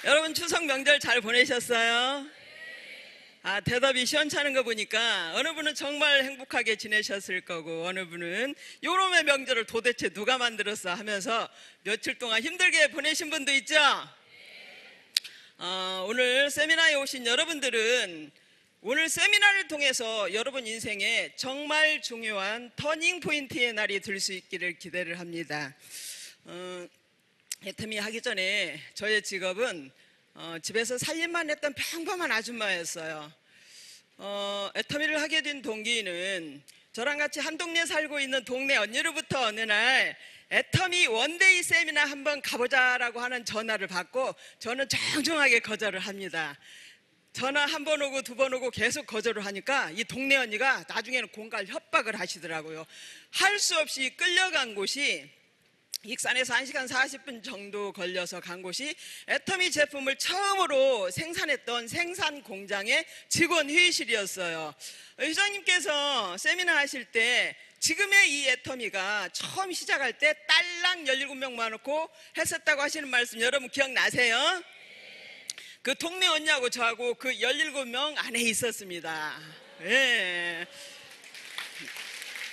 여러분 추석 명절 잘 보내셨어요? 대답이 시원찮은 거 보니까 어느 분은 정말 행복하게 지내셨을 거고 어느 분은 요놈의 명절을 도대체 누가 만들었어 하면서 며칠 동안 힘들게 보내신 분도 있죠? 오늘 세미나에 오신 여러분들은 오늘 세미나를 통해서 여러분 인생에 정말 중요한 터닝 포인트의 날이 될 수 있기를 기대를 합니다. 애터미 하기 전에 저의 직업은 집에서 살림만 했던 평범한 아줌마였어요. 애터미를 하게 된 동기는 저랑 같이 한 동네에 살고 있는 동네 언니로부터 어느 날 애터미 원데이 세미나 한번 가보자라고 하는 전화를 받고 저는 정중하게 거절을 합니다. 전화 한 번 오고 두 번 오고 계속 거절을 하니까 이 동네 언니가 나중에는 공갈 협박을 하시더라고요. 할 수 없이 끌려간 곳이 익산에서 1시간 40분 정도 걸려서 간 곳이 애터미 제품을 처음으로 생산했던 생산 공장의 직원 회의실이었어요. 회장님께서 세미나 하실 때 지금의 이 애터미가 처음 시작할 때 딸랑 17명 모아놓고 했었다고 하시는 말씀 여러분 기억나세요? 그 동네 언니하고 저하고 그 17명 안에 있었습니다. 예.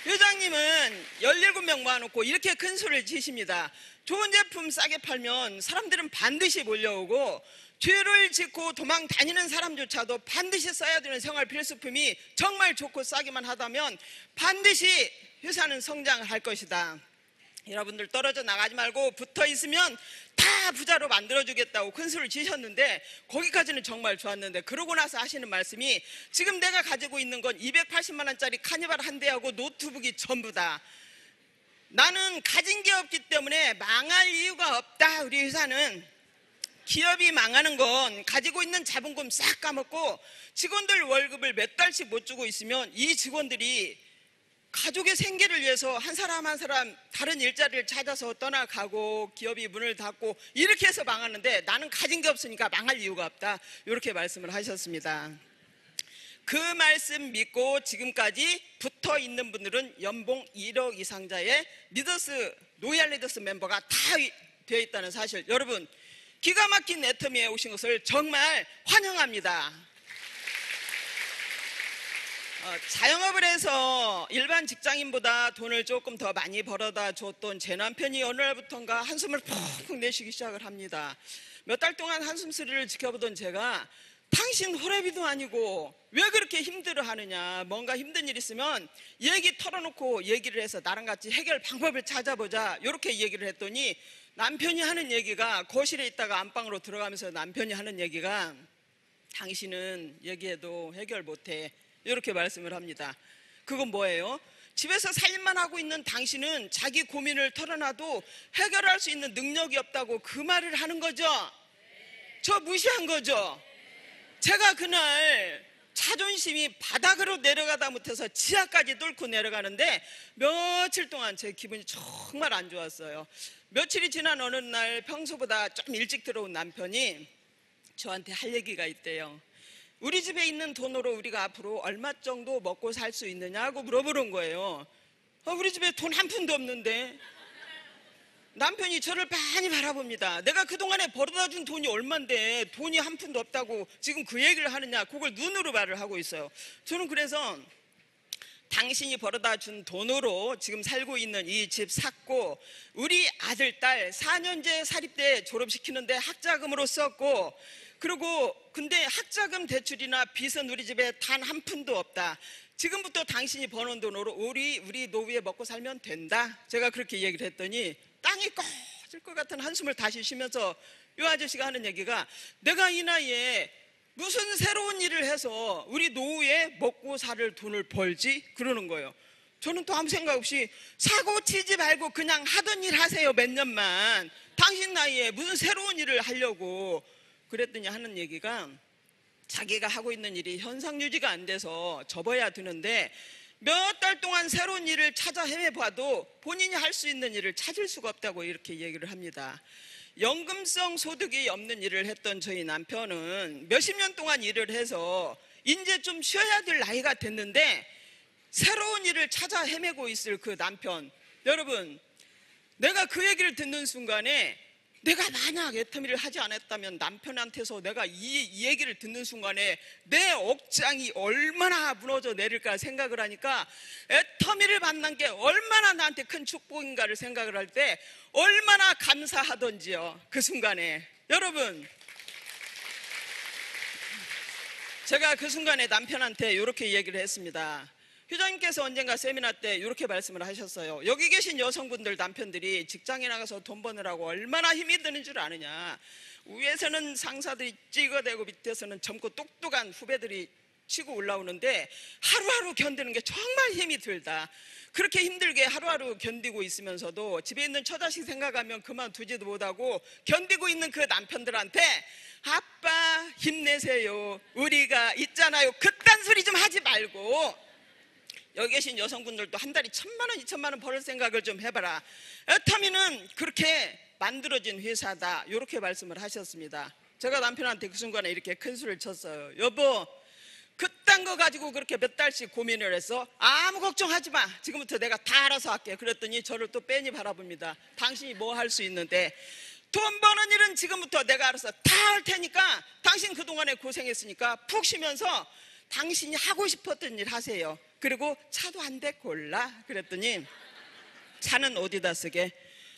회장님은 17명 모아놓고 이렇게 큰 소리를 치십니다. 좋은 제품 싸게 팔면 사람들은 반드시 몰려오고 죄를 짓고 도망 다니는 사람조차도 반드시 써야 되는 생활 필수품이 정말 좋고 싸기만 하다면 반드시 회사는 성장할 것이다. 여러분들 떨어져 나가지 말고 붙어 있으면 다 부자로 만들어주겠다고 큰 소리를 치셨는데 거기까지는 정말 좋았는데 그러고 나서 하시는 말씀이 지금 내가 가지고 있는 건 280만 원짜리 카니발 한 대하고 노트북이 전부다. 나는 가진 게 없기 때문에 망할 이유가 없다. 우리 회사는 기업이 망하는 건 가지고 있는 자본금 싹 까먹고 직원들 월급을 몇 달씩 못 주고 있으면 이 직원들이 가족의 생계를 위해서 한 사람 한 사람 다른 일자리를 찾아서 떠나가고 기업이 문을 닫고 이렇게 해서 망하는데 나는 가진 게 없으니까 망할 이유가 없다. 이렇게 말씀을 하셨습니다. 그 말씀 믿고 지금까지 붙어 있는 분들은 연봉 1억 이상자의 로얄 리더스 멤버가 다 되어 있다는 사실 여러분 기가 막힌 애터미에 오신 것을 정말 환영합니다. 자영업을 해서 일반 직장인보다 돈을 조금 더 많이 벌어다 줬던 제 남편이 어느 날부턴가 한숨을 푹푹 내쉬기 시작을 합니다. 몇 달 동안 한숨 소리를 지켜보던 제가 당신 호래비도 아니고 왜 그렇게 힘들어하느냐, 뭔가 힘든 일 있으면 얘기 털어놓고 얘기를 해서 나랑 같이 해결 방법을 찾아보자 이렇게 얘기를 했더니 남편이 하는 얘기가 거실에 있다가 안방으로 들어가면서 남편이 하는 얘기가 당신은 얘기해도 해결 못해 이렇게 말씀을 합니다. 그건 뭐예요? 집에서 살림만 하고 있는 당신은 자기 고민을 털어놔도 해결할 수 있는 능력이 없다고 그 말을 하는 거죠? 저 무시한 거죠? 제가 그날 자존심이 바닥으로 내려가다 못해서 지하까지 뚫고 내려가는데 며칠 동안 제 기분이 정말 안 좋았어요. 며칠이 지난 어느 날 평소보다 좀 일찍 들어온 남편이 저한테 할 얘기가 있대요. 우리 집에 있는 돈으로 우리가 앞으로 얼마 정도 먹고 살 수 있느냐고 물어보는 거예요. 우리 집에 돈 한 푼도 없는데. 남편이 저를 많이 바라봅니다. 내가 그동안에 벌어다 준 돈이 얼만데 돈이 한 푼도 없다고 지금 그 얘기를 하느냐, 그걸 눈으로 말을 하고 있어요. 저는 그래서 당신이 벌어다 준 돈으로 지금 살고 있는 이 집 샀고 우리 아들, 딸 4년제 사립대 졸업시키는데 학자금으로 썼고 그리고 근데 학자금 대출이나 빚은 우리 집에 단 한 푼도 없다. 지금부터 당신이 버는 돈으로 우리 노후에 먹고 살면 된다. 제가 그렇게 얘기를 했더니 땅이 꺼질 것 같은 한숨을 다시 쉬면서 이 아저씨가 하는 얘기가 내가 이 나이에 무슨 새로운 일을 해서 우리 노후에 먹고 살 돈을 벌지? 그러는 거예요. 저는 또 아무 생각 없이 사고 치지 말고 그냥 하던 일 하세요. 몇 년만. 당신 나이에 무슨 새로운 일을 하려고. 그랬더니 하는 얘기가 자기가 하고 있는 일이 현상 유지가 안 돼서 접어야 되는데 몇 달 동안 새로운 일을 찾아 헤매봐도 본인이 할 수 있는 일을 찾을 수가 없다고 이렇게 얘기를 합니다. 연금성 소득이 없는 일을 했던 저희 남편은 몇십 년 동안 일을 해서 이제 좀 쉬어야 될 나이가 됐는데 새로운 일을 찾아 헤매고 있을 그 남편, 여러분 내가 그 얘기를 듣는 순간에 내가 만약 애터미를 하지 않았다면 남편한테서 내가 이 얘기를 듣는 순간에 내 억장이 얼마나 무너져 내릴까 생각을 하니까 애터미를 만난 게 얼마나 나한테 큰 축복인가를 생각을 할 때 얼마나 감사하던지요. 그 순간에 여러분, 제가 그 순간에 남편한테 이렇게 얘기를 했습니다. 회장님께서 언젠가 세미나 때 이렇게 말씀을 하셨어요. 여기 계신 여성분들 남편들이 직장에 나가서 돈 버느라고 얼마나 힘이 드는 줄 아느냐. 위에서는 상사들이 찍어대고 밑에서는 젊고 똑똑한 후배들이 치고 올라오는데 하루하루 견디는 게 정말 힘이 들다. 그렇게 힘들게 하루하루 견디고 있으면서도 집에 있는 처자식 생각하면 그만두지도 못하고 견디고 있는 그 남편들한테 아빠 힘내세요, 우리가 있잖아요, 그딴 소리 좀 하지 말고 여기 계신 여성분들도 한 달에 1,000만 원, 2,000만 원 벌을 생각을 좀 해봐라. 애터미는 그렇게 만들어진 회사다, 이렇게 말씀을 하셨습니다. 제가 남편한테 그 순간에 이렇게 큰 소리를 쳤어요. 여보, 그딴 거 가지고 그렇게 몇 달씩 고민을 했어? 아무 걱정하지 마, 지금부터 내가 다 알아서 할게. 그랬더니 저를 또 빤히 바라봅니다. 당신이 뭐 할 수 있는데, 돈 버는 일은 지금부터 내가 알아서 다 할 테니까 당신 그동안에 고생했으니까 푹 쉬면서 당신이 하고 싶었던 일 하세요. 그리고 차도 한 대 골라. 그랬더니 차는 어디다 쓰게?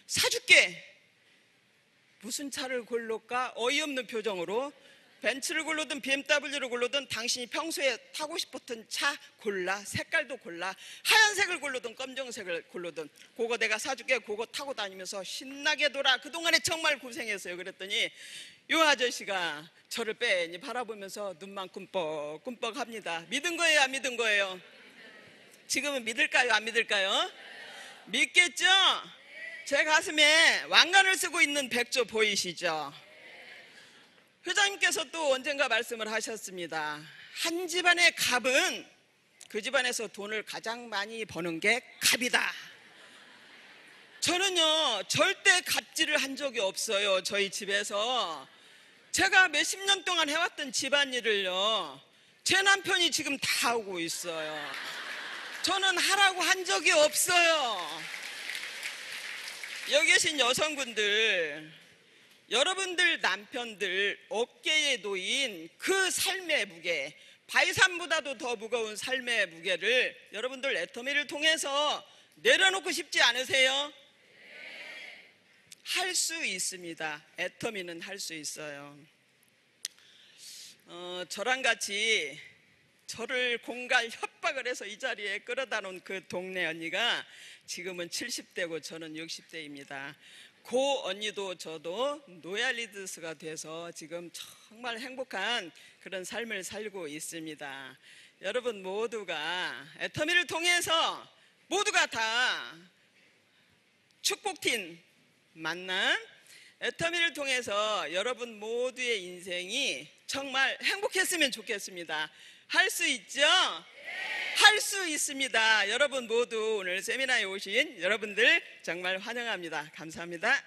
사줄게. 무슨 차를 고를까? 어이없는 표정으로 벤츠를 고르든 BMW를 고르든 당신이 평소에 타고 싶었던 차 골라. 색깔도 골라. 하얀색을 고르든 검정색을 고르든 그거 내가 사줄게. 그거 타고 다니면서 신나게 돌아. 그동안에 정말 고생했어요. 그랬더니 이 아저씨가 저를 빤히 바라보면서 눈만 꿈뻑꿈뻑 합니다. 믿은 거예요, 안 믿은 거예요? 지금은 믿을까요, 안 믿을까요? 믿겠죠? 제 가슴에 왕관을 쓰고 있는 백조 보이시죠? 회장님께서 또 언젠가 말씀을 하셨습니다. 한 집안의 갑은 그 집안에서 돈을 가장 많이 버는 게 갑이다. 저는요 절대 갑질을 한 적이 없어요. 저희 집에서 제가 몇십 년 동안 해왔던 집안일을요 제 남편이 지금 다 하고 있어요. 저는 하라고 한 적이 없어요. 여기 계신 여성분들, 여러분들 남편들 어깨에 놓인 그 삶의 무게, 바위산보다도 더 무거운 삶의 무게를 여러분들 애터미를 통해서 내려놓고 싶지 않으세요? 할 수 있습니다. 애터미는 할 수 있어요. 저랑 같이 저를 공갈 협박을 해서 이 자리에 끌어다 놓은 그 동네 언니가 지금은 70대고 저는 60대입니다. 그 언니도 저도 노얄리드스가 돼서 지금 정말 행복한 그런 삶을 살고 있습니다. 여러분 모두가 애터미를 통해서 모두가 다 축복팀 만남, 애터미를 통해서 여러분 모두의 인생이 정말 행복했으면 좋겠습니다. 할 수 있죠? 할 수 있습니다. 여러분 모두 오늘 세미나에 오신 여러분들 정말 환영합니다. 감사합니다.